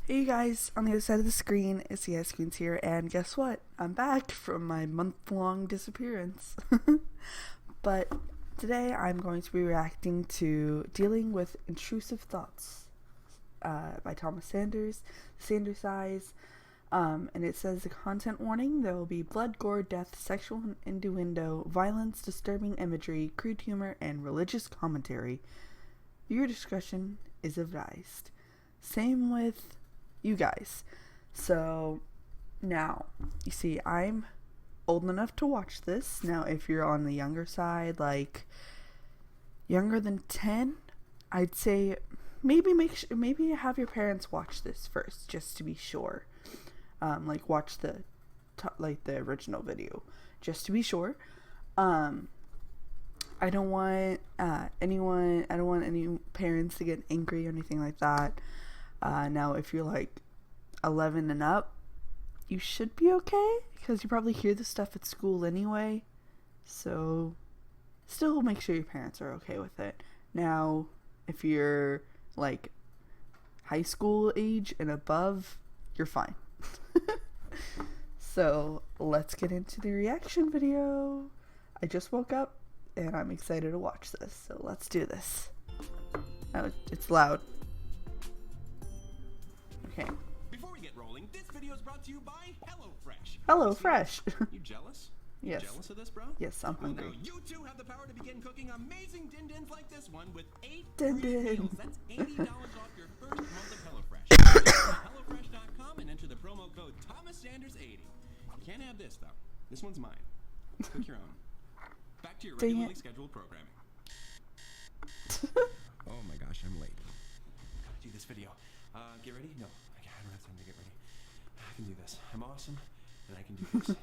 Hey guys, on the other side of the screen, it's the Ice Queens here, and guess what? I'm back from my month-long disappearance. But today I'm going to be reacting to Dealing with Intrusive Thoughts by Thomas Sanders, Sanders Eyes, and it says a content warning: there will be blood, gore, death, sexual innuendo, violence, disturbing imagery, crude humor, and religious commentary. Viewer discretion is advised. Same with you guys. So now, you see, I'm old enough to watch this. Now, if you're on the younger side, like younger than 10, I'd say maybe have your parents watch this first, just to be sure. Like watch the original video, just to be sure. I don't want any parents to get angry or anything like that. Now, if you're like 11 and up, you should be okay, because you probably hear this stuff at school anyway. So, still make sure your parents are okay with it. Now, if you're like high school age and above, you're fine. So, let's get into the reaction video. I just woke up and I'm excited to watch this, so let's do this. Oh, it's loud. Okay. Before we get rolling, this video is brought to you by HelloFresh. HelloFresh. You jealous? Yes. You jealous of this, bro? Yes, I'm hungry. Well, now you too have the power to begin cooking amazing din-dins like this one with 8 Din free din. meals. That's $80 off your first month of HelloFresh. Go to HelloFresh.com and enter the promo code ThomasSanders80. You can't have this, though. This one's mine. Cook your own. Back to your regularly scheduled programming. Oh my gosh, I'm late. Gotta do this video. Get ready? No, I don't have time to get ready. I can do this. I'm awesome, and I can do this.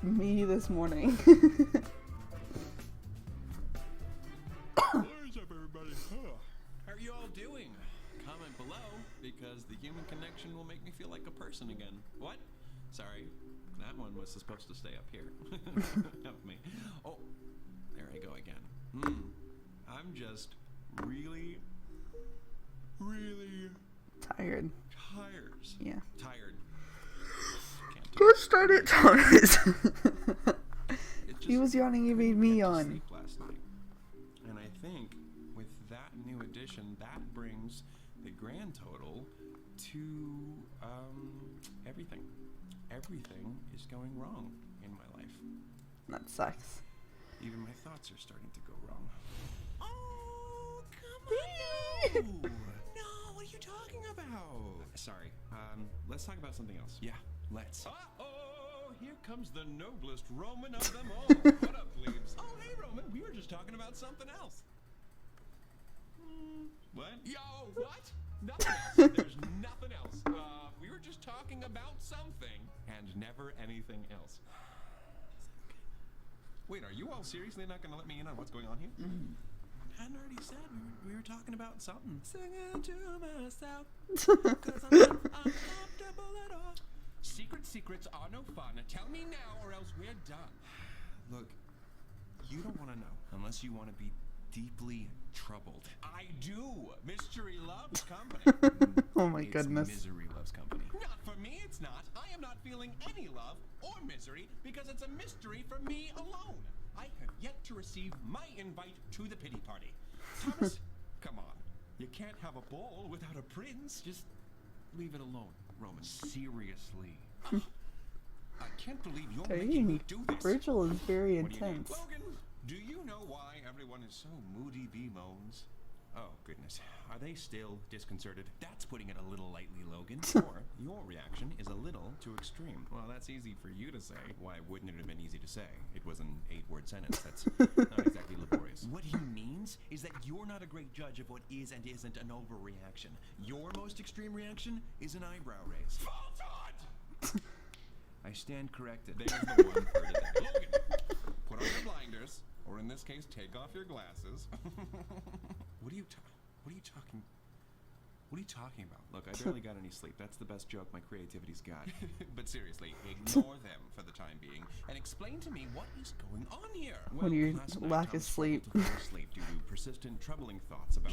Me this morning. What's up, everybody? How are you all doing? Comment below, because the human connection will make me feel like a person again. What? Sorry, that one was supposed to stay up here. Help me. Oh, there I go again. I'm just really Tired. Yeah. Tired. Go start it, Thomas. He He was yawning, you made me yawn. Last night. And I think with that new addition, that brings the grand total to everything. Everything is going wrong in my life. That sucks. Even my thoughts are starting to go wrong. Oh, come on! No, what are you talking about? Sorry. Let's talk about something else. Yeah, let's. Uh-oh! Here comes the noblest Roman of them all. What up, plebes? Oh, hey, Roman. We were just talking about something else. What? Yo, what? Nothing else. There's nothing else. We were just talking about something and never anything else. Wait, are you all seriously not going to let me in on what's going on here? Hadn't already said we were talking about something. Singing to myself, 'cause I'm not uncomfortable at all. Secrets are no fun. Tell me now or else we're done. Look, you don't want to know unless you want to be deeply troubled. I do. Mystery loves company. Oh my goodness. Misery loves company. Not for me, it's not. I am not feeling any love or misery because it's a mystery for me alone. I have yet to receive my invite to the pity party. Thomas, come on. You can't have a ball without a prince. Just leave it alone, Roman. Seriously. I can't believe you're making me do this. Virgil is very What do you mean? intense. Logan, do you know why everyone is so moody bemoans? Oh, goodness. Are they still disconcerted? That's putting it a little lightly, Logan. Or your reaction is a little too extreme. Well, that's easy for you to say. Why wouldn't it have been easy to say? It was an 8-word sentence. That's not exactly laborious. What he means is that you're not a great judge of what is and isn't an overreaction. Your most extreme reaction is an eyebrow raise. Falsehood! I stand corrected. There's the one for today. Logan, put on your blinders, or in this case, take off your glasses. What are you talking about? Look, I barely got any sleep. That's the best joke my creativity's got. But seriously, ignore them for the time being and explain to me what is going on here. When you lack of sleep. Sleep due to persistent, troubling thoughts about.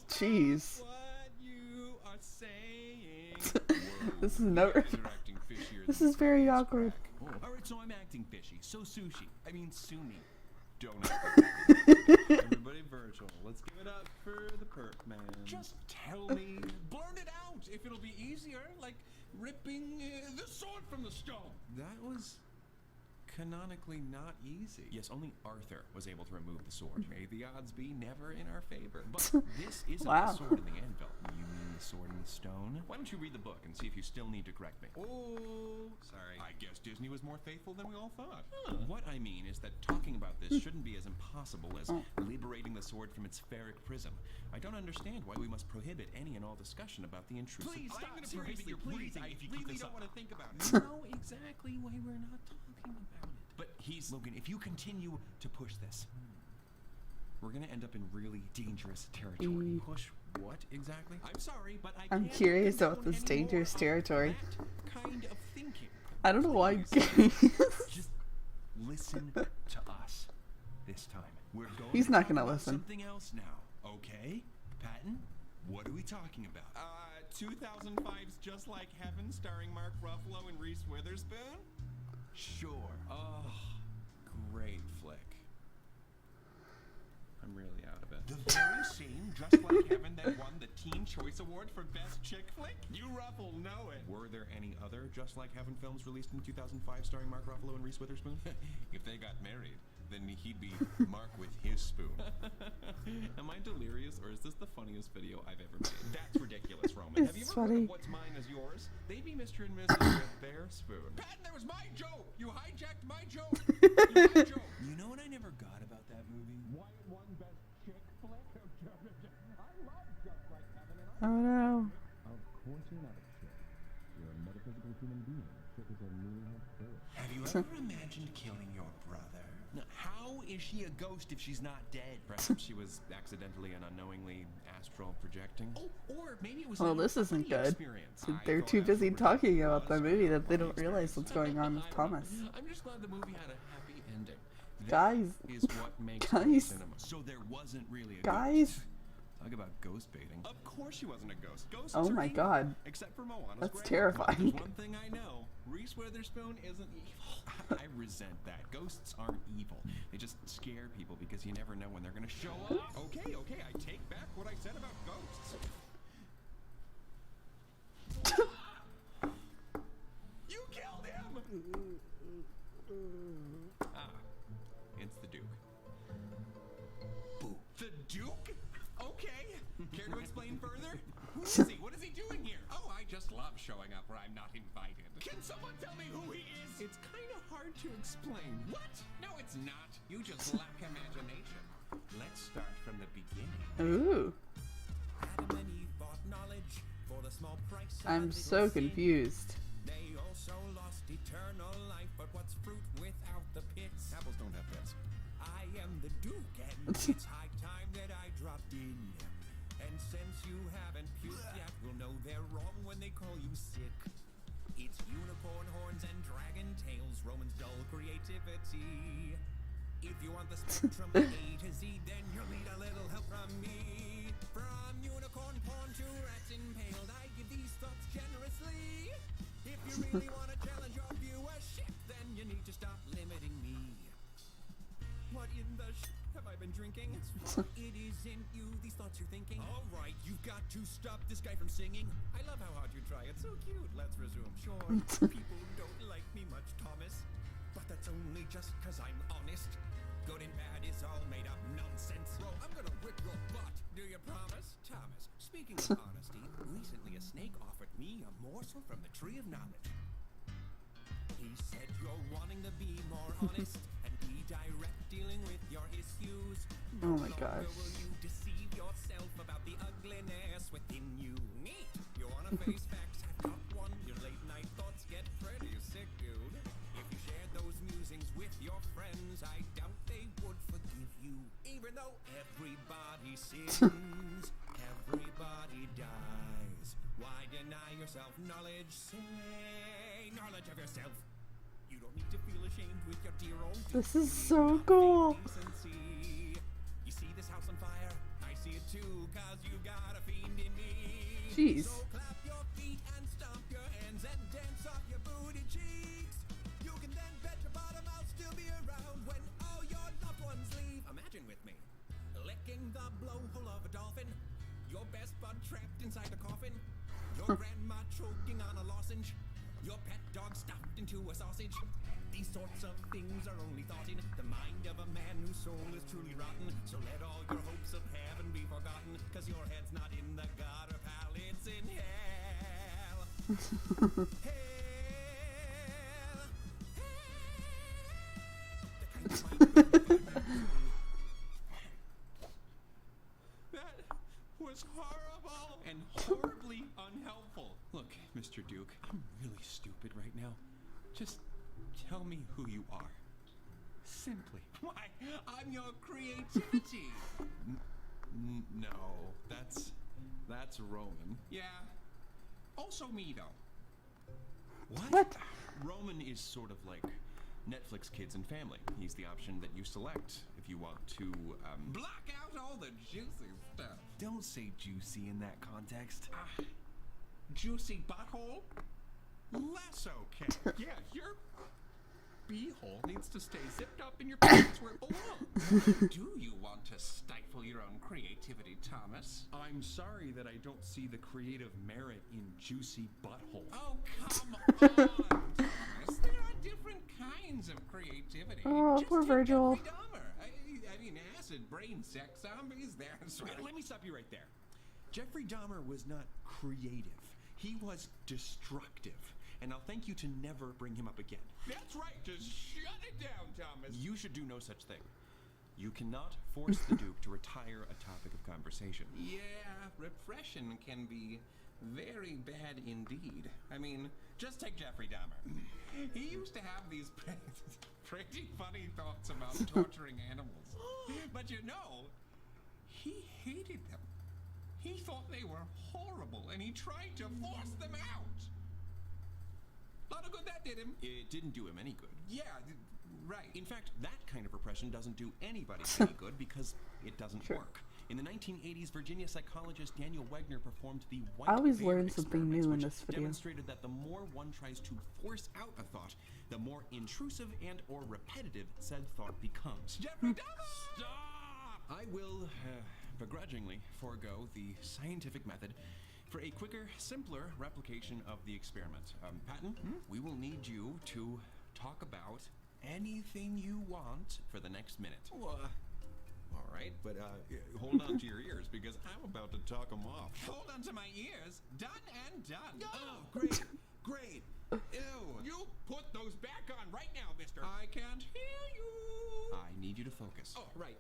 Jeez. What you are saying? This is never. This is very awkward. Alright, so I'm acting fishy. So sushi. I mean Sumi. Don't Everybody Virgil. Let's give it up for the perp man. Just tell me. Blurt it out if it'll be easier. Like ripping the sword from the stone. That was canonically not easy. Yes, only Arthur was able to remove the sword. May the odds be never in our favor. But this isn't the sword in the anvil. You mean the sword in the stone? Why don't you read the book and see if you still need to correct me? Oh, sorry. I guess Disney was more faithful than we all thought. What I mean is that talking about this shouldn't be as impossible as liberating the sword from its ferric prism. I don't understand why we must prohibit any and all discussion about the intrusive. Please stop. I'm going to prohibit your breathing if you really don't want to think about it. You know exactly why we're not talking about it. But Logan, if you continue to push this, we're gonna end up in really dangerous territory. Push what exactly? I'm sorry, but I'm curious about this dangerous territory. Kind of thinking. I don't know why. Just listen to us this time. We're going. He's not gonna listen. Something else now, okay? Patton, what are we talking about? 2005's Just Like Heaven, starring Mark Ruffalo and Reese Witherspoon. Sure. Oh, great flick. I'm really out of it. The very same Just Like Heaven that won the Teen Choice Award for Best Chick Flick? You Ruffle know it. Were there any other Just Like Heaven films released in 2005 starring Mark Ruffalo and Reese Witherspoon? If they got married, then he'd be Mark with his spoon. Am I delirious, or is this the funniest video I've ever made? That's ridiculous, Roman. Have you ever heard of What's Mine Is Yours? They be Mr. and Mrs. with their spoon. Patton, that was my joke! You hijacked my joke! You know what I never got about that movie? Why it won Best Chick Flick? I love Just Like Heaven, and Oh no. Of course you're not a chick. You're a metaphysical human being. Chick is a meaning of birth. Have you ever imagined killing your brother? Now, how is she a ghost if she's not dead? Perhaps she was accidentally and unknowingly astral projecting. Oh, or maybe it was. Well, this isn't good. They're too busy talking about the movie that they don't realize what's going on with Thomas. I'm just glad the movie had a happy ending. Guys. Is what makes cinema. So there wasn't really a ghost. Talk about ghost baiting. Of course she wasn't a ghost. Ghosts Oh my god. Except for Moana's That's grandma. terrifying. There's one thing I know. Reese Witherspoon isn't evil. I resent that. Ghosts aren't evil. They just scare people because you never know when they're going to show up. Okay, I take back what I said about ghosts. You killed him! It's the Duke. Boo. The Duke? Okay. Care to explain further? Who is he? What is he doing here? Oh, I just love showing up where I'm not invited. Can someone tell me who he is? It's kind of hard to explain. What? No, it's not. You just lack imagination. Let's start from the beginning. Ooh. I'm so confused. They also lost eternal life, but what's fruit without the pits? Apples don't have pits. I am the Duke, and it's high time that I dropped in. And since you haven't puked yet, we'll know they're wrong when they call you sick. It's unicorn horns and dragon tails, Roman's dull creativity. If you want the spectrum A to Z, then you'll need a little help from me. From unicorn porn to rats impaled, I give these thoughts generously. If you really want to challenge your viewership, then you need to stop limiting me. What in the have I been drinking? It isn't you, these thoughts you're thinking. Alright, you've got to stop this guy from singing. I love how hard you try, it's so cute. Let's resume. Sure, people don't like me much, Thomas, but that's only just cause I'm honest. Good and bad is all made up nonsense. Bro, I'm gonna whip your butt. Do you promise? Thomas, speaking of honesty, recently a snake offered me a morsel from the tree of knowledge. He said you're wanting to be more honest and be direct dealing with your issues. Oh my gosh. Will you deceive yourself about the ugliness within you? Neat. You wanna face facts? I've got one. Your late night thoughts get pretty sick, dude. If you shared those musings with your friends, I doubt they would forgive you. Even though everybody sins, everybody dies. Why deny yourself knowledge? Say knowledge of yourself. You don't need to feel ashamed with your dear old. This is so cool. Decency. Jeez. So clap your feet and stomp your hands and dance off your booty cheeks. You can then bet your bottom I'll still be around when all your loved ones leave. Imagine with me, licking the blowhole of a dolphin, your best bud trapped inside the coffin, your grandma choking on a lozenge, your pet dog stuffed into a sausage. These sorts of things are only thought in the mind of a man whose soul is truly rotten. So let all your hopes of heaven be forgotten, cause your head's not in the gutter, pal, it's in hell. That was horrible and horribly unhelpful. Look, Mr. Duke, I'm really stupid right now. Just tell me who you are. Simply. Why, I'm your creativity. No, that's Roman. Yeah. Also me, though. What? Roman is sort of like Netflix Kids and Family. He's the option that you select if you want to, Block out all the juicy stuff. Don't say juicy in that context. Juicy butthole? Less okay. Yeah, your beehole needs to stay zipped up in your pants where it belongs. Do you want to stifle your own creativity, Thomas? I'm sorry that I don't see the creative merit in juicy butthole. Oh, come on, Thomas. There are different kinds of creativity. Oh, Just poor take Virgil. Jeffrey Dahmer. I mean, acid, brain, sex, zombies, there's... Let me stop you right there. Jeffrey Dahmer was not creative. He was destructive. And I'll thank you to never bring him up again. That's right. Just shut it down, Thomas. You should do no such thing. You cannot force the Duke to retire a topic of conversation. Yeah, repression can be very bad indeed. I mean, just take Jeffrey Dahmer. He used to have these pretty funny thoughts about torturing animals. But you know, he hated them. He thought they were horrible, and he tried to force them out. Lot of good that did him. It didn't do him any good. Yeah, right. In fact, that kind of repression doesn't do anybody any good because it doesn't work. In the 1980s, Virginia psychologist Daniel Wegner performed the white I always bear learn something experiments, new in which this video. demonstrated that the more one tries to force out a thought, the more intrusive and or repetitive said thought becomes. Jeffrey Dahmer! Stop! I will begrudgingly forego the scientific method for a quicker, simpler replication of the experiment. Patton, we will need you to talk about anything you want for the next minute. All right, but hold on to your ears because I'm about to talk them off. Hold on to my ears. Done and done. Oh, great, great. Ew. You put those back on right now, mister. I can't hear you. I need you to focus. Oh, right.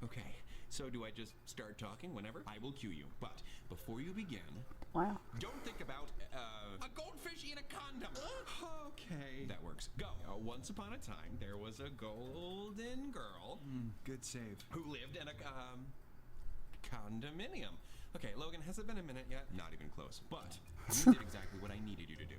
Okay. So do I just start talking whenever? I will cue you. But before you begin, Wow. don't think about, A goldfish in a condom. Okay. That works. Go. Once upon a time, there was a golden girl. Good save. Who lived in a, condominium. Okay, Logan, has it been a minute yet? Not even close. But you did exactly what I needed you to do.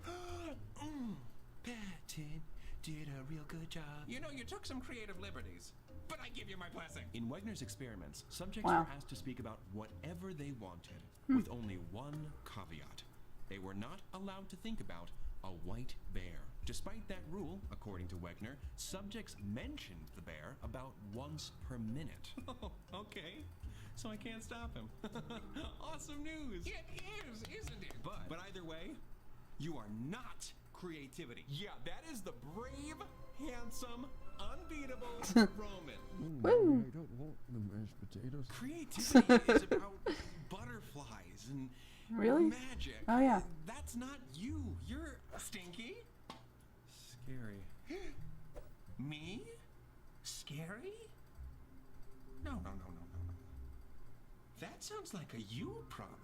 Patton did a real good job. You know, you took some creative liberties, but I give you my blessing. In Wegner's experiments, subjects Wow. were asked to speak about whatever they wanted, with only one caveat. They were not allowed to think about a white bear. Despite that rule, according to Wegner, subjects mentioned the bear about once per minute. Oh, okay. So I can't stop him. Awesome news. It is, isn't it? But either way, you are not creativity. Yeah, that is the brave, handsome, unbeatable Roman. Woo. I don't want the mashed potatoes. Creativity is about butterflies and Really? magic. Oh, yeah. That's not you. You're Stinky? scary. Me? Scary? No. That sounds like a you problem.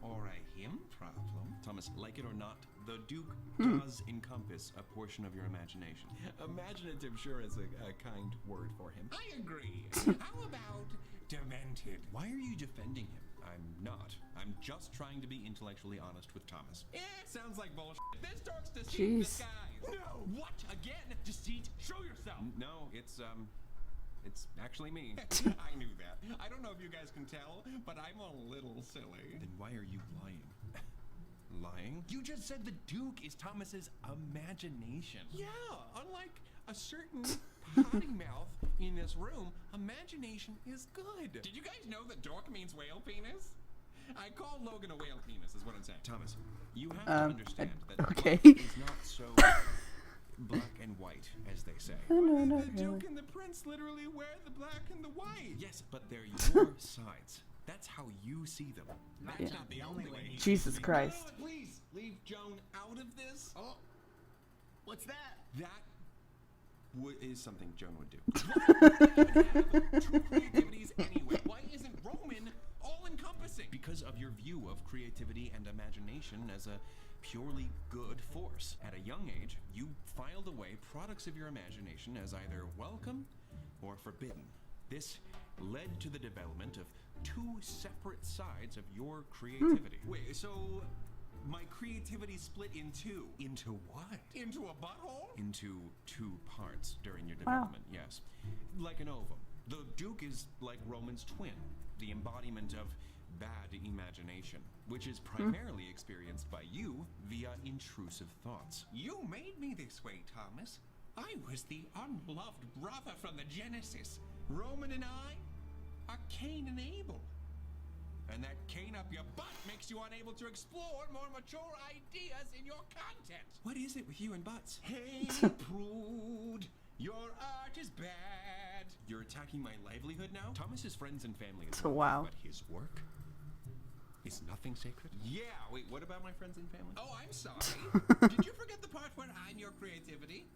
Or a him problem. Thomas, like it or not, the Duke does encompass a portion of your imagination. Imaginative sure is a kind word for him. I agree. How about demented? Why are you defending him? I'm not. I'm just trying to be intellectually honest with Thomas. Sounds like bullshit. This dork's deceit Jeez. in disguise. No! What? Again? Deceit? Show yourself! No, it's it's actually me. I knew that. I don't know if you guys can tell, but I'm a little silly. Then why are you lying? Lying? You just said the Duke is Thomas's imagination. Yeah, unlike a certain potty mouth in this room, imagination is good. Did you guys know that dork means whale penis? I call Logan a whale penis, is what I'm saying. Thomas, you have to understand that okay. life is not so black and white, as they say. No, the not Duke really. and the Prince literally wear the black and the white. Yes, but they're your sides. That's how you see them. That's not the only way. Jesus Christ. Please leave Joan out of this. Oh, What's that? that is something Joan would do. Why have two creativities anyway? Why isn't Roman all-encompassing? Because of your view of creativity and imagination as a purely good force. At a young age, you filed away products of your imagination as either welcome or forbidden. This led to the development of two separate sides of your creativity. Wait, so my creativity split in two. Into what? Into a butthole? Into two parts during your development, yes. Like an ovum. The Duke is like Roman's twin, the embodiment of bad imagination, which is primarily experienced by you via intrusive thoughts. You made me this way, Thomas. I was the unloved brother from the Genesis. Roman and I are Cain and Abel. And that cane up your butt makes you unable to explore more mature ideas in your content. What is it with you and butts? Hey, prude, your art is bad. You're attacking my livelihood now? Thomas's friends and family is Wow. but his work is nothing sacred? Yeah, wait, what about my friends and family? Oh, I'm sorry. Did you forget the part where I'm your creativity?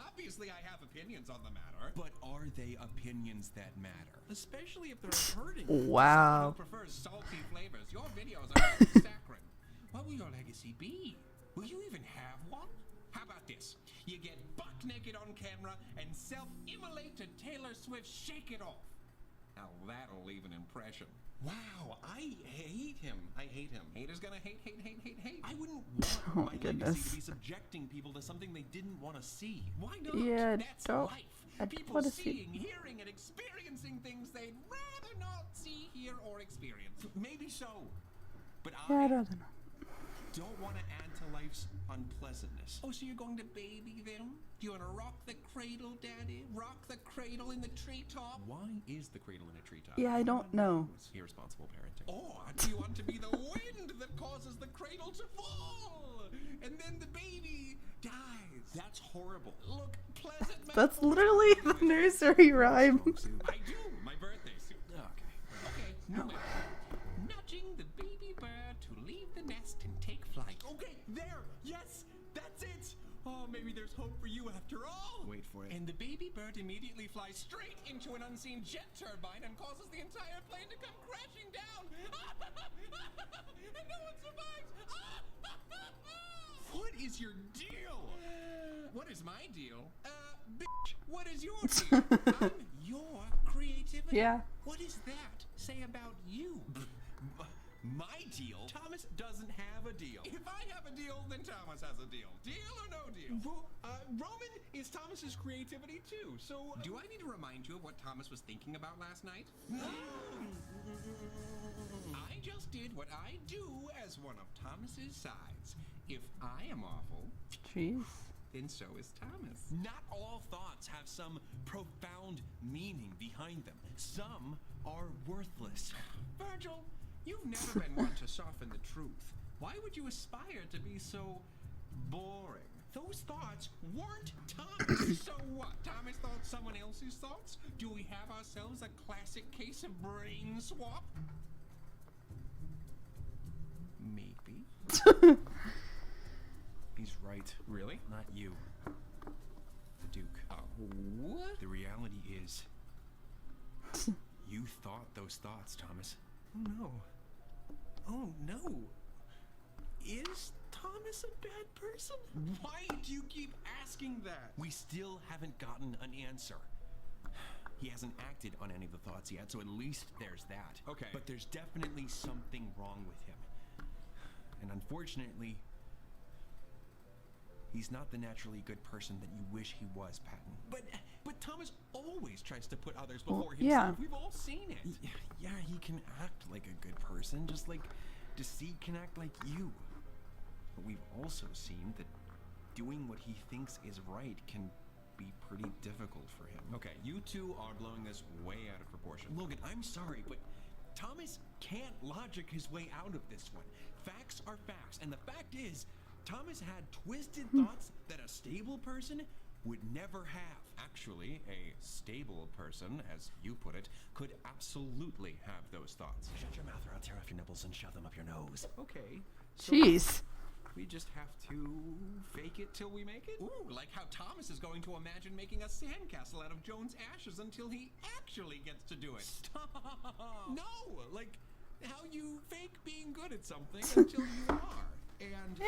Obviously, I have opinions on the matter. But are they opinions that matter? Especially if they're hurting. Wow. Someone who prefers salty flavors. Your videos are saccharine. What will your legacy be? Will you even have one? How about this? You get buck naked on camera and self-immolate to Taylor Swift's Shake It Off. Now that'll leave an impression. Wow, I hate him. I hate him. Haters gonna hate. I wouldn't want Oh my my legacy goodness. to be subjecting people to something they didn't want to see. Why not? Yeah, That's don't- life. I don't People wanna see- seeing, hearing, and experiencing things they'd rather not see, hear, or experience. Maybe so. But Yeah, I'd rather not. don't want to add to life's unpleasantness. Oh, so you're going to baby them? Do you want to rock the cradle, Daddy? Rock the cradle in the treetop? Why is the cradle in a treetop? Yeah, I don't know. It's irresponsible parenting. Or do you want to be the wind that causes the cradle to fall? And then the baby dies. That's horrible. Look, pleasant That's metaphors literally are the good. nursery rhyme. I do. My birthday suit. Okay. No matter. Nudging the baby bird to leave the nest and take flight. Okay, there. Yes, that's it. Oh, maybe there's hope for you after all. Wait for it. And the baby bird immediately flies straight into an unseen jet turbine and causes the entire plane to come crashing down. And no one survives. What is your deal? What is my deal? Bitch, what is your deal? I'm your creativity. Yeah. What does that say about you? My deal? Thomas doesn't have a deal. If I have a deal, then Thomas has a deal. Deal or no deal? Roman is Thomas's creativity too, so... Do I need to remind you of what Thomas was thinking about last night? I just did what I do as one of Thomas's sides. If I am awful, Jeez. then so is Thomas. Not all thoughts have some profound meaning behind them. Some are worthless. Virgil, you've never been one to soften the truth. Why would you aspire to be so boring? Those thoughts weren't Thomas. So what? Thomas thought someone else's thoughts? Do we have ourselves a classic case of brain swap? Maybe. He's right. Really? Not you. The Duke. What? The reality is, you thought those thoughts, Thomas. Oh no. Oh no. Is Thomas a bad person? Why do you keep asking that? We still haven't gotten an answer. He hasn't acted on any of the thoughts yet, so at least there's that. Okay. But there's definitely something wrong with him. And unfortunately, He's not the naturally good person that you wish he was, Patton. But Thomas always tries to put others before himself. yeah. We've all seen it. Yeah, he can act like a good person, just like Deceit can act like you. But we've also seen that doing what he thinks is right can be pretty difficult for him. Okay, you two are blowing this way out of proportion. Logan, I'm sorry, but Thomas can't logic his way out of this one. Facts are facts, and the fact is, Thomas had twisted thoughts that a stable person would never have. Actually, a stable person, as you put it, could absolutely have those thoughts. Shut your mouth or I'll tear off your nipples and shove them up your nose. Okay. So Jeez. we just have to fake it till we make it? Ooh, like how Thomas is going to imagine making a sandcastle out of Joan's ashes until he actually gets to do it. Stop! No! Like how you fake being good at something until you are. And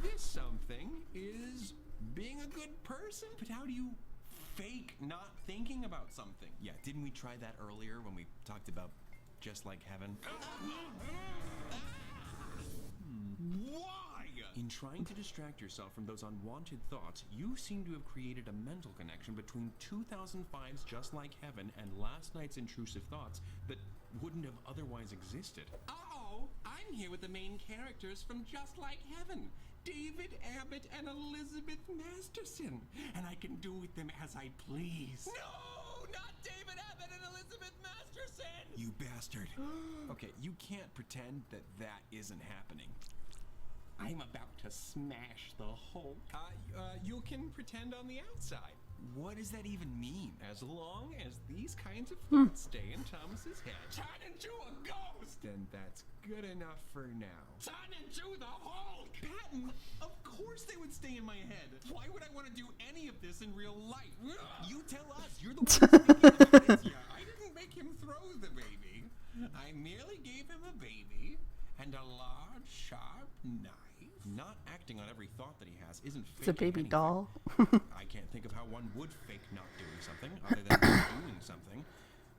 this something is being a good person. But how do you fake not thinking about something? Yeah, didn't we try that earlier when we talked about just like heaven? Why? In trying to distract yourself from those unwanted thoughts, you seem to have created a mental connection between 2005's Just Like Heaven and last night's intrusive thoughts that wouldn't have otherwise existed. Uh-oh, I'm here with the main characters from Just Like Heaven, David Abbott and Elizabeth Masterson, and I can do with them as I please. No, not David Abbott and Elizabeth Masterson! You bastard. Okay, you can't pretend that that isn't happening. I'm about to smash the whole... you can pretend on the outside. What does that even mean? As long as these kinds of thoughts stay in Thomas's head. Turn into a ghost! Then that's good enough for now. Turn into the Hulk! Patton, of course they would stay in my head. Why would I want to do any of this in real life? You tell us. You're the one speaking about it. Yeah, I didn't make him throw the baby. I merely gave him a baby and a large, sharp knife. Not acting on every thought that he has isn't faking It's a baby anything. doll. I can't think of how one would fake not doing something other than doing something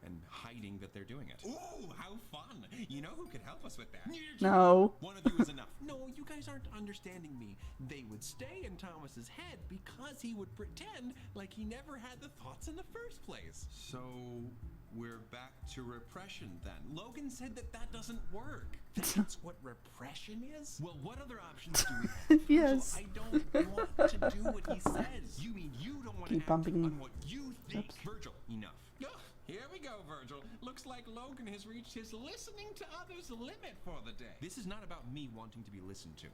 and hiding that they're doing it. Ooh, how fun! You know who could help us with that? No. One of you is enough. No, you guys aren't understanding me. They would stay in Thomas's head because he would pretend like he never had the thoughts in the first place. So we're back to repression then. Logan said that that doesn't work. That's what repression is? Well, what other options do we have? Yes. So I don't want to do what he says. You mean you don't want to act bumping. on what you think? Virgil, enough. Ugh, here we go, Virgil. Looks like Logan has reached his listening to others limit for the day. This is not about me wanting to be listened to.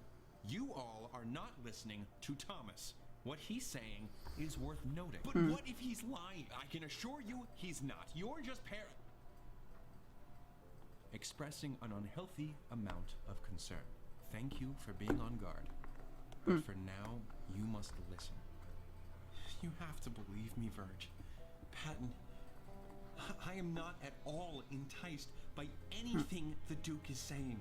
You all are not listening to Thomas. What he's saying is worth noting. But what if he's lying? I can assure you he's not. You're just expressing an unhealthy amount of concern. Thank you for being on guard. But for now, you must listen. You have to believe me, Virg. Patton, I am not at all enticed by anything the Duke is saying.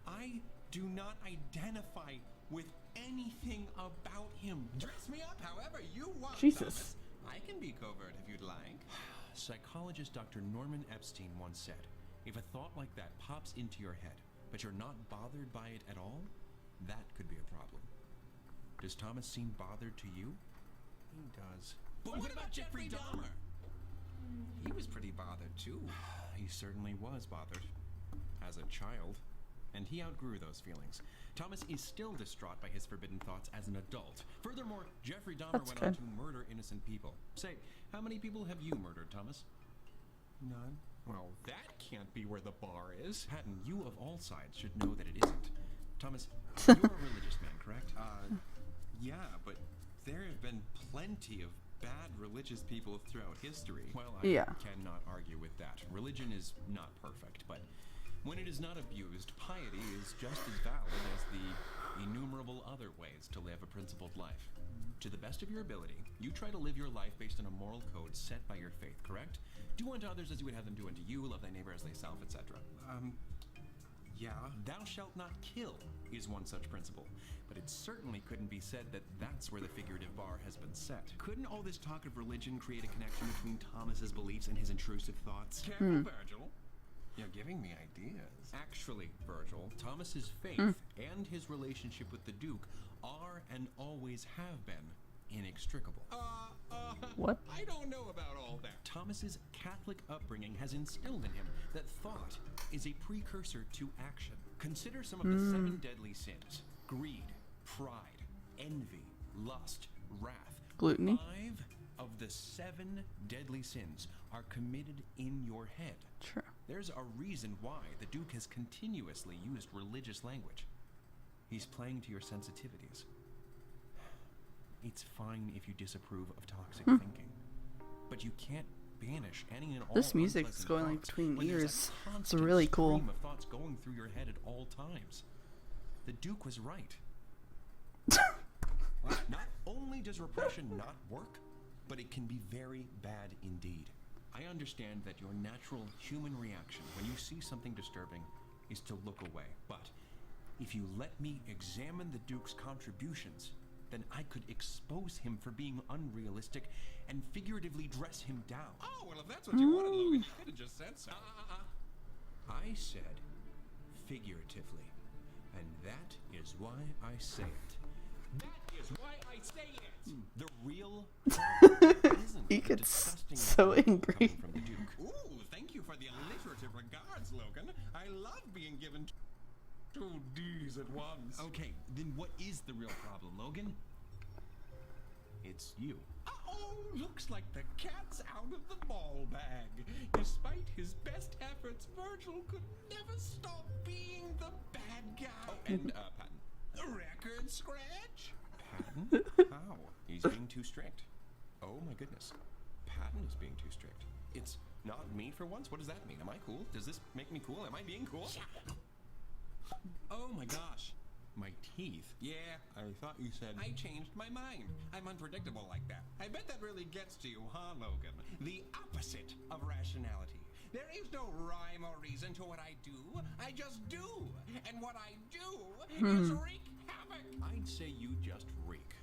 I do not identify with anything about him. Dress me up however you want, Jesus. Thomas. I can be covert if you'd like. Psychologist Dr. Norman Epstein once said, if a thought like that pops into your head, but you're not bothered by it at all, that could be a problem. Does Thomas seem bothered to you? He does. But what about Jeffrey Dahmer? He was pretty bothered too. He certainly was bothered. As a child. And he outgrew those feelings. Thomas is still distraught by his forbidden thoughts as an adult. Furthermore, Jeffrey Dahmer went on to murder innocent people. Say, how many people have you murdered, Thomas? None. Well, that can't be where the bar is. Patton, you of all sides should know that it isn't. Thomas, you're a religious man, correct? Yeah, but there have been plenty of bad religious people throughout history. Well, I cannot argue with that. Religion is not perfect, but when it is not abused, piety is just as valid as the innumerable other ways to live a principled life. To the best of your ability, you try to live your life based on a moral code set by your faith, correct? Do unto others as you would have them do unto you, love thy neighbor as thyself, etc. Yeah. Thou shalt not kill is one such principle, but it certainly couldn't be said that that's where the figurative bar has been set. Couldn't all this talk of religion create a connection between Thomas's beliefs and his intrusive thoughts? Careful, Virgil. You're giving me ideas. Actually, Virgil, Thomas's faith and his relationship with the Duke are and always have been inextricable. What? I don't know about all that. Thomas's Catholic upbringing has instilled in him that thought is a precursor to action. Consider some of the 7 deadly sins: greed, pride, envy, lust, wrath. Gluttony? 5 of the 7 deadly sins are committed in your head. True. There's a reason why the Duke has continuously used religious language. He's playing to your sensitivities. It's fine if you disapprove of toxic thinking, but you can't banish any and all. This music is unpleasant going like thoughts between when there's a ears. It's constant really cool. stream of thoughts going through your head at all times. The Duke was right. Not only does repression not work, but it can be very bad indeed. I understand that your natural human reaction when you see something disturbing is to look away. But if you let me examine the Duke's contributions, then I could expose him for being unrealistic and figuratively dress him down. Oh, well, if that's what you wanted, Logan, you could have just said so. I said figuratively, and that is why I say it. That is why I say it. The real problem isn't He the gets disgusting so smell angry. coming from the Duke. Ooh, thank you for the alliterative regards, Logan. I love being given 2 D's at once. Okay, then what is the real problem, Logan? It's you. Uh-oh, looks like the cat's out of the ball bag. Despite his best efforts, Virgil could never stop being the bad guy. Oh, and, Patton. Record scratch? Patton? How? He's being too strict. Oh my goodness. Patton is being too strict. It's not me for once? What does that mean? Am I cool? Does this make me cool? Am I being cool? Oh my gosh. My teeth. Yeah, I thought you said... I changed my mind. I'm unpredictable like that. I bet that really gets to you, huh, Logan? The opposite of rationality. There is no rhyme or reason to what I do. I just do. And what I do is wreak havoc. I'd say you just reek.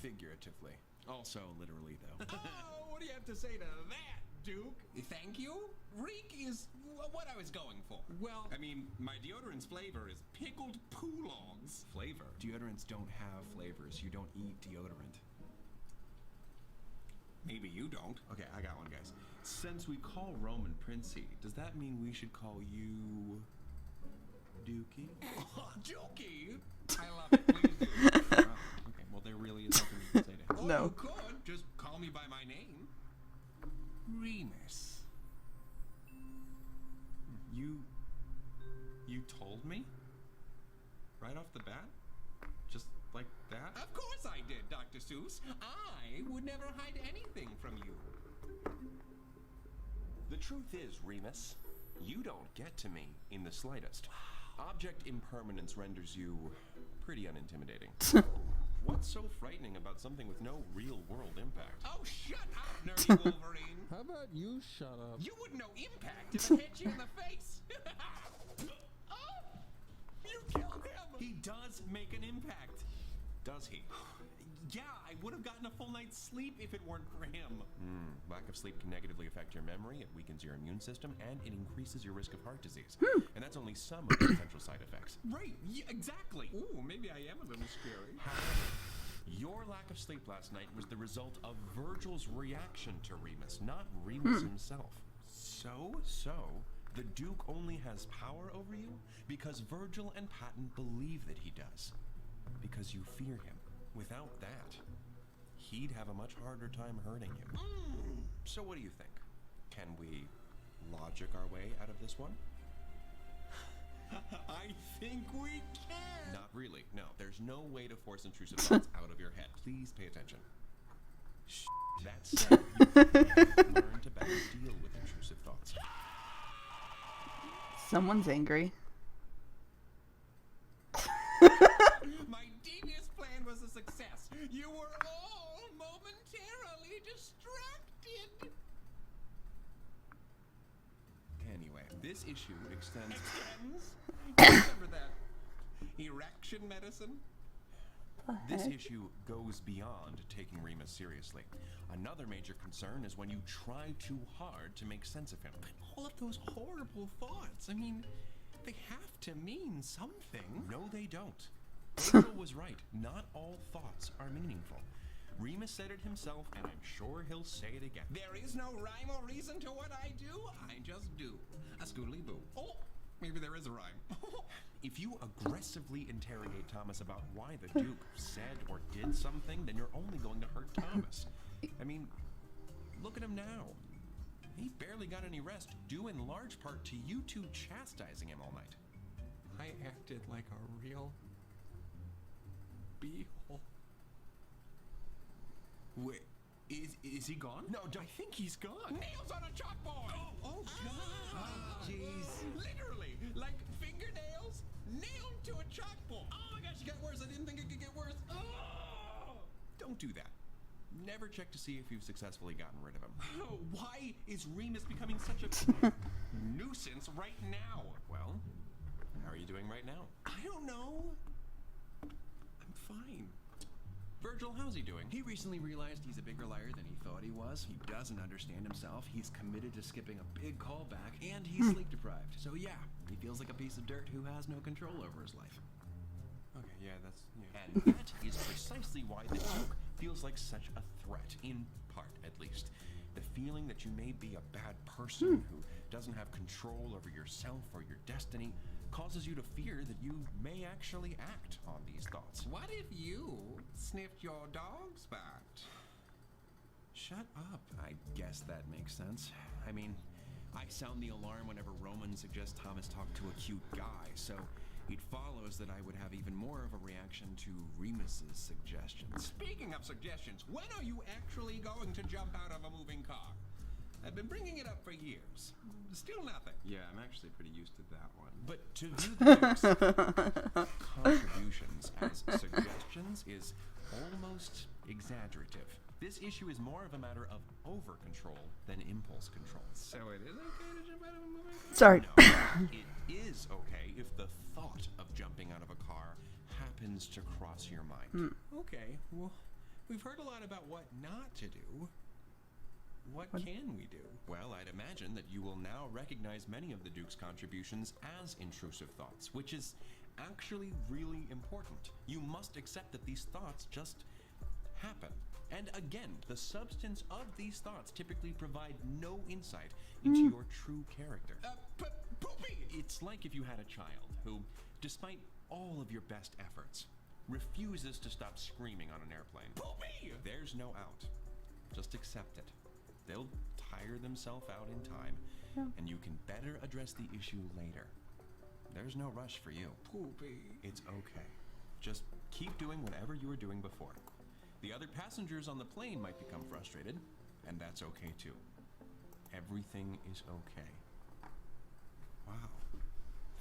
Figuratively. Also literally, though. Oh, what do you have to say to that, Duke? Thank you? Reek is what I was going for. Well, I mean, my deodorant's flavor is pickled poolongs. Flavor. Deodorants don't have flavors. You don't eat deodorant. Maybe you don't. Okay, I got one, guys. Since we call Roman Princey, does that mean we should call you... Dookie? Dookie? I love it. Please do. Oh, okay, well, there really is nothing you can say to him. Or No. you could just call me by my name. Remus. You told me? Right off the bat? Just like that? Of course I did, Dr. Seuss. I would never hide anything from you. The truth is, Remus, you don't get to me in the slightest. Object impermanence renders you pretty unintimidating. What's so frightening about something with no real-world impact? Oh, shut up, nerdy Wolverine. How about you shut up? You wouldn't know impact if it hit you in the face. Oh, you killed him. He does make an impact. Does he? Yeah, I would have gotten a full night's sleep if it weren't for him. Lack of sleep can negatively affect your memory, it weakens your immune system, and it increases your risk of heart disease. And that's only some of the potential side effects. Right, yeah, exactly. Ooh, maybe I am a little scary. However, your lack of sleep last night was the result of Virgil's reaction to Remus, not Remus himself. So, the Duke only has power over you because Virgil and Patton believe that he does. Because you fear him. Without that, he'd have a much harder time hurting you. So what do you think? Can we logic our way out of this one? I think we can. Not really. No, there's no way to force intrusive thoughts out of your head. Please pay attention. That said, you can learn to better deal with intrusive thoughts. Someone's angry. My devious plan was a success. You were all momentarily distracted. Anyway, this issue extends... Remember that erection medicine? This heck? issue goes beyond taking Remus seriously. Another major concern is when you try too hard to make sense of him. But all of those horrible thoughts, I mean, they have to mean something. No, they don't. Virgil was right. Not all thoughts are meaningful. Remus said it himself, and I'm sure he'll say it again. There is no rhyme or reason to what I do. I just do. A scoodly boo. Oh, maybe there is a rhyme. If you aggressively interrogate Thomas about why the Duke said or did something, then you're only going to hurt Thomas. I mean, look at him now. He barely got any rest, due in large part to you two chastising him all night. I acted like a real beehole. Wait, is he gone? No, I think he's gone. Nails on a chalkboard! Oh God! Jeez. Literally, like fingernails nailed to a chalkboard. Oh my gosh, it got worse. I didn't think it could get worse. Oh! Don't do that. Never check to see if you've successfully gotten rid of him. Oh, why is Remus becoming such a nuisance right now? Well, how are you doing right now? I don't know. I'm fine. Virgil, how's he doing? He recently realized he's a bigger liar than he thought he was. He doesn't understand himself. He's committed to skipping a big callback, and he's sleep deprived. So yeah, he feels like a piece of dirt who has no control over his life. Okay, yeah, that's... Yeah. And that is precisely why the Duke feels like such a threat, in part at least. The feeling that you may be a bad person who doesn't have control over yourself or your destiny causes you to fear that you may actually act on these thoughts. What if you sniffed your dog's butt? Shut up. I guess that makes sense. I mean, I sound the alarm whenever Roman suggests Thomas talk to a cute guy, so it follows that I would have even more of a reaction to Remus's suggestions. Speaking of suggestions, when are you actually going to jump out of a moving car? I've been bringing it up for years. Still nothing. Yeah, I'm actually pretty used to that one. But to view the Duke's contributions as suggestions is almost exaggerative. This issue is more of a matter of over-control than impulse control. So it is okay to jump out of a moving car? Sorry. No, it is okay if the thought of jumping out of a car happens to cross your mind. Okay, well, we've heard a lot about what not to do. What can we do? Well, I'd imagine that you will now recognize many of the Duke's contributions as intrusive thoughts, which is actually really important. You must accept that these thoughts just happen. And again, the substance of these thoughts typically provide no insight into your true character. Poopy! It's like if you had a child who, despite all of your best efforts, refuses to stop screaming on an airplane. Poopy! There's no out. Just accept it. They'll tire themselves out in time, and you can better address the issue later. There's no rush for you. Poopy. It's okay. Just keep doing whatever you were doing before. The other passengers on the plane might become frustrated, and that's okay too. Everything is okay. Wow.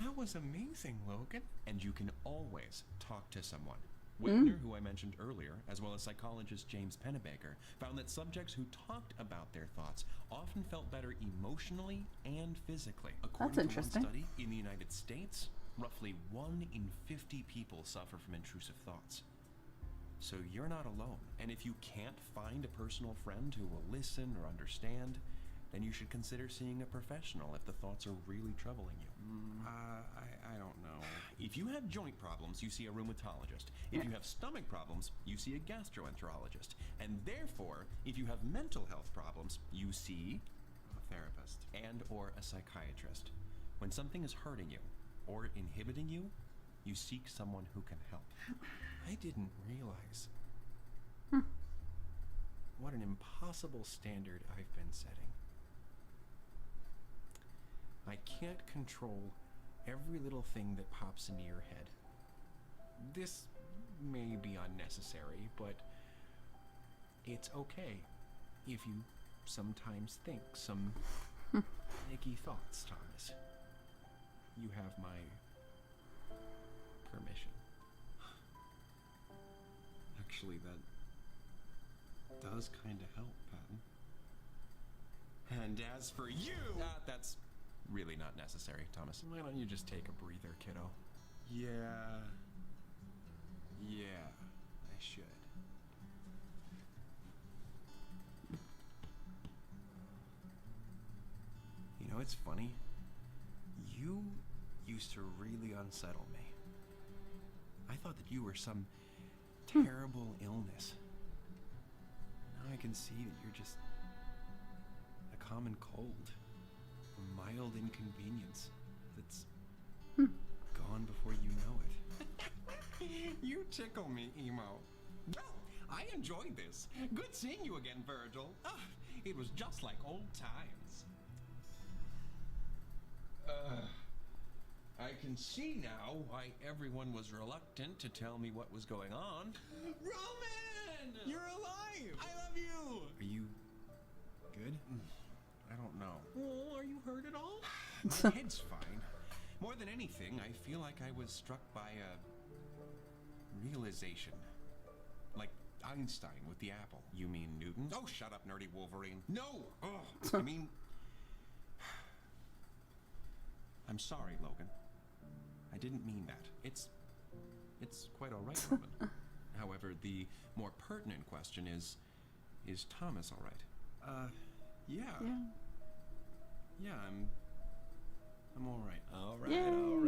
That was amazing, Logan. And you can always talk to someone. Whitner, who I mentioned earlier, as well as psychologist James Pennebaker, found that subjects who talked about their thoughts often felt better emotionally and physically. According to interesting. one study, in the United States, roughly 1 in 50 people suffer from intrusive thoughts. So you're not alone. And if you can't find a personal friend who will listen or understand, then you should consider seeing a professional if the thoughts are really troubling you. I don't know. If you have joint problems, you see a rheumatologist. If you have stomach problems, you see a gastroenterologist. And therefore, if you have mental health problems, you see A therapist. and or a psychiatrist. When something is hurting you or inhibiting you, you seek someone who can help. I didn't realize what an impossible standard I've been setting. I can't control every little thing that pops into your head. This may be unnecessary, but it's okay if you sometimes think some icky thoughts, Thomas. You have my permission. Actually, that does kind of help, Patton. And as for you... That's really not necessary, Thomas. Why don't you just take a breather, kiddo? Yeah, should. You know, it's funny. You used to really unsettle me. I thought that you were some terrible illness. Now I can see that you're just a common cold, a mild inconvenience that's gone before you know it. You tickle me, Emo. Well, I enjoyed this. Good seeing you again, Virgil. It was just like old times. I can see now why everyone was reluctant to tell me what was going on. Roman! You're alive! I love you! Are you good? I don't know. Oh, are you hurt at all? My head's fine. More than anything, I feel like I was struck by a realization. Like Einstein with the apple. You mean Newton? Oh, shut up, nerdy Wolverine. No! Oh, I mean... I'm sorry, Logan. I didn't mean that. It's quite all right, Roman. However, the more pertinent question is Thomas all right? Yeah. Yeah, I'm all right. All right, Yay. all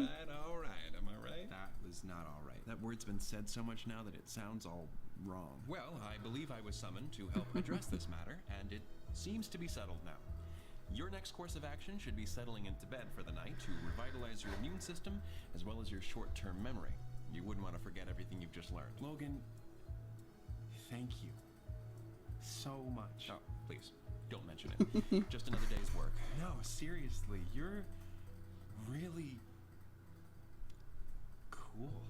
right. Am I right? That was not all right. That word's been said so much now that it sounds all wrong. Well, I believe I was summoned to help address this matter, and it seems to be settled now. Your next course of action should be settling into bed for the night to revitalize your immune system as well as your short-term memory. You wouldn't want to forget everything you've just learned. Logan, thank you so much. Oh, please, don't mention it. Just another day's work. No, seriously, you're really cool.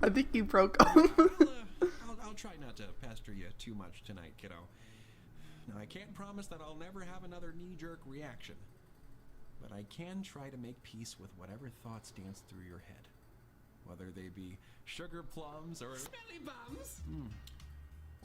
I think you broke up. I'll try not to pester you too much tonight, kiddo. Now, I can't promise that I'll never have another knee-jerk reaction, but I can try to make peace with whatever thoughts dance through your head, whether they be sugar plums or smelly bums.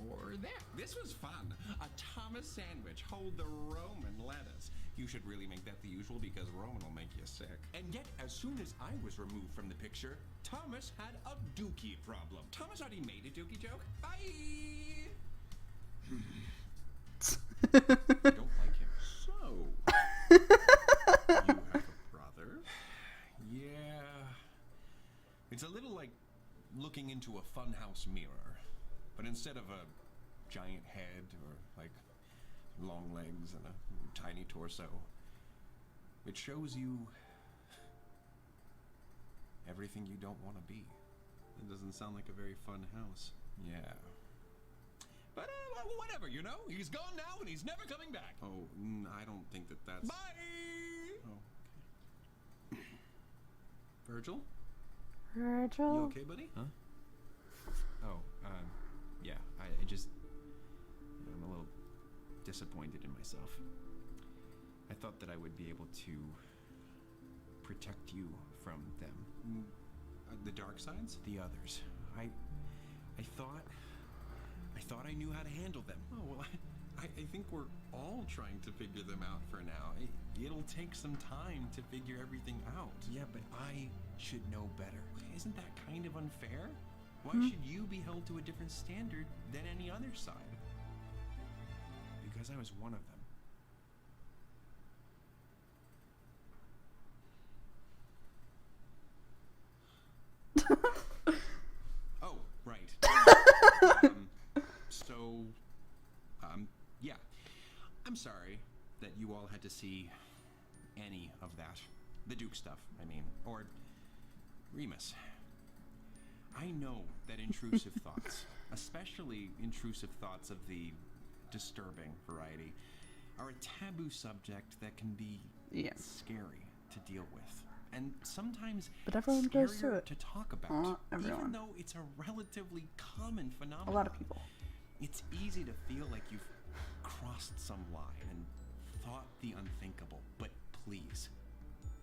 Or that. This was fun. A Thomas sandwich. Hold the Roman lettuce. You should really make that the usual because Roman will make you sick. And yet, as soon as I was removed from the picture, Thomas had a dookie problem. Thomas already made a dookie joke. Bye! I don't like him. So, you have a brother? Yeah. It's a little like looking into a funhouse mirror. But instead of a giant head or like long legs and a tiny torso, it shows you everything you don't want to be. It doesn't sound like a very fun house. Yeah. But whatever, you know? He's gone now and he's never coming back. Oh, I don't think that's... Bye! Oh, okay. Virgil? Virgil? You okay, buddy? Huh? Oh, yeah, I just... I'm a little disappointed in myself. I thought that I would be able to protect you from them. The dark sides? The others. I thought I knew how to handle them. Oh, well, I think we're all trying to figure them out for now. It'll take some time to figure everything out. Yeah, but I should know better. Isn't that kind of unfair? Why should you be held to a different standard than any other side? Because I was one of them. Oh, right. Yeah. I'm sorry that you all had to see any of that. The Duke stuff, I mean. Or Remus. I know that intrusive thoughts, especially intrusive thoughts of the disturbing variety, are a taboo subject that can be scary to deal with. And sometimes But everyone goes through scarier it. to talk about, Everyone. even though it's a relatively common phenomenon. A lot of people. It's easy to feel like you've crossed some line and thought the unthinkable. But please,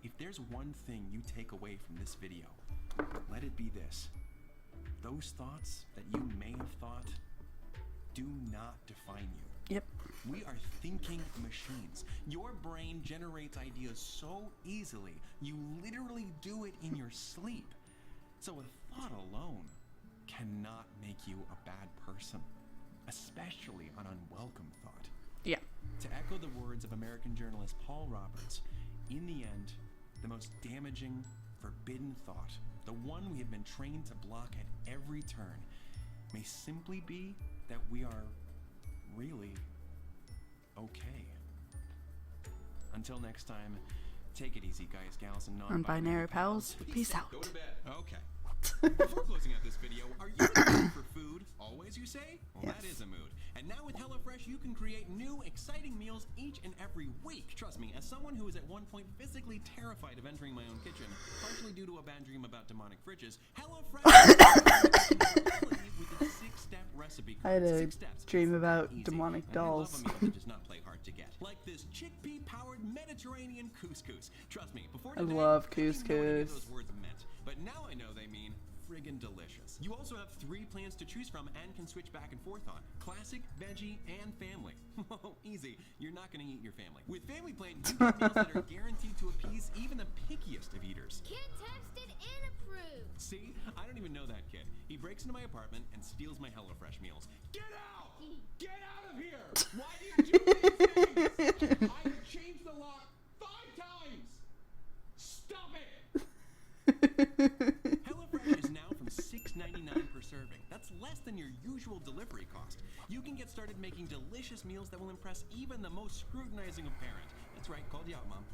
if there's one thing you take away from this video, let it be this. Those thoughts that you may have thought do not define you. Yep. We are thinking machines. Your brain generates ideas so easily, you literally do it in your sleep. So a thought alone cannot make you a bad person, especially an unwelcome thought. Yeah. To echo the words of American journalist Paul Roberts, in the end, the most damaging, forbidden thought, the one we have been trained to block at every turn, may simply be that we are really okay. Until next time, take it easy, guys, gals, and Non-binary pals, peace out. Go to bed. Okay. Before closing out this video, are you in the mood for food? Always, you say? Well, Yes. that is a mood. And now with HelloFresh, you can create new, exciting meals each and every week. Trust me, as someone who was at one point physically terrified of entering my own kitchen, partially due to a bad dream about demonic fridges, HelloFresh with its 6-step recipe. I had a 6 steps. dream It's about easy. demonic And I love dolls. a meal that does not play hard to get. Like this chickpea-powered Mediterranean couscous. Trust me, before I today, love I didn't know what any of couscous. those words meant, but now I know they mean friggin' delicious. You also have 3 plans to choose from and can switch back and forth on. Classic, veggie, and family. Oh, easy. You're not gonna eat your family. With Family Plan, you get meals that are guaranteed to appease even the pickiest of eaters. Kid texted and approved. See? I don't even know that kid. He breaks into my apartment and steals my HelloFresh meals. Get out! Get out of here! Why do you do these things? I have changed the lock 5 times! Stop it! HelloFresh is now from $6.99 per serving. That's less than your usual delivery cost. You can get started making delicious meals that will impress even the most scrutinizing of parents. That's right, called you out, Mom.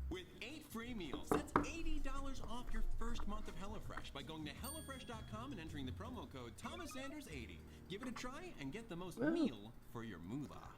With 8 free meals, that's $80 off your first month of HelloFresh by going to HelloFresh.com and entering the promo code ThomasSanders80. Give it a try and get the most Woo. meal for your moolah.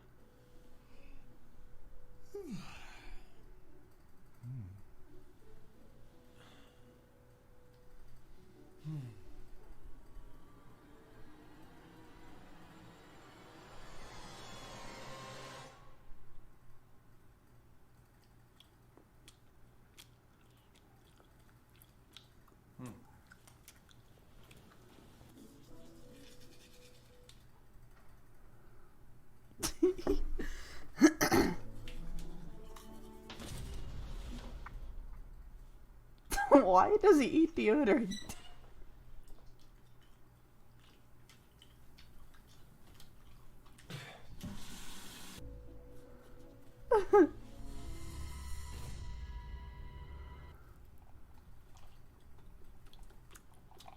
Why does he eat deodorant?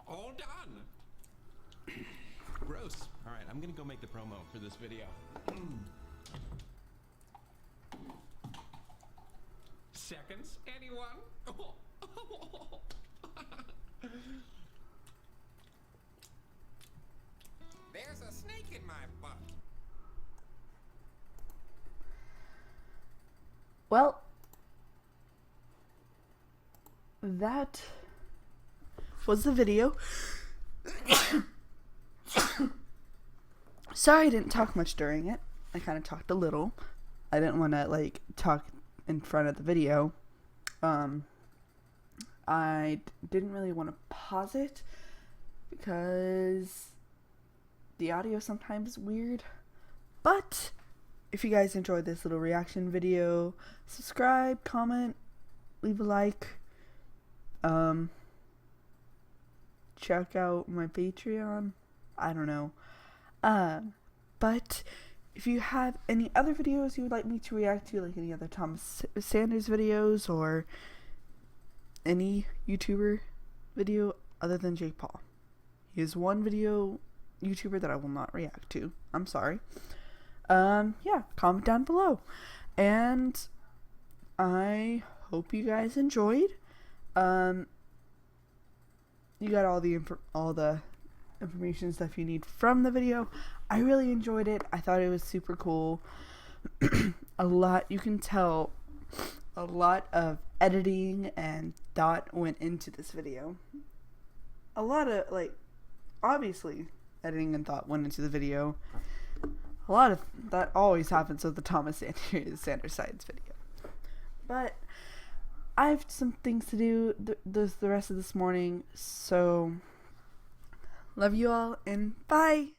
All done. Gross. All right, I'm gonna go make the promo for this video. Seconds, anyone? There's a snake in my butt. Well, that was the video. Sorry I didn't talk much during it. I kind of talked a little. I didn't want to talk in front of the video. I didn't really want to pause it because the audio is sometimes weird. But if you guys enjoyed this little reaction video, subscribe, comment, leave a like. Check out my Patreon. I don't know. But if you have any other videos you would like me to react to, like any other Thomas Sanders videos or any YouTuber video other than Jake Paul. He is one video YouTuber that I will not react to. I'm sorry. Yeah, comment down below. And I hope you guys enjoyed. You got all the information stuff you need from the video. I really enjoyed it. I thought it was super cool. You can tell a lot of editing and thought went into this video. A lot of, obviously, editing and thought went into the video. A lot of that always happens with the Thomas Sanders Science video. But I have some things to do the rest of this morning, so love you all and bye!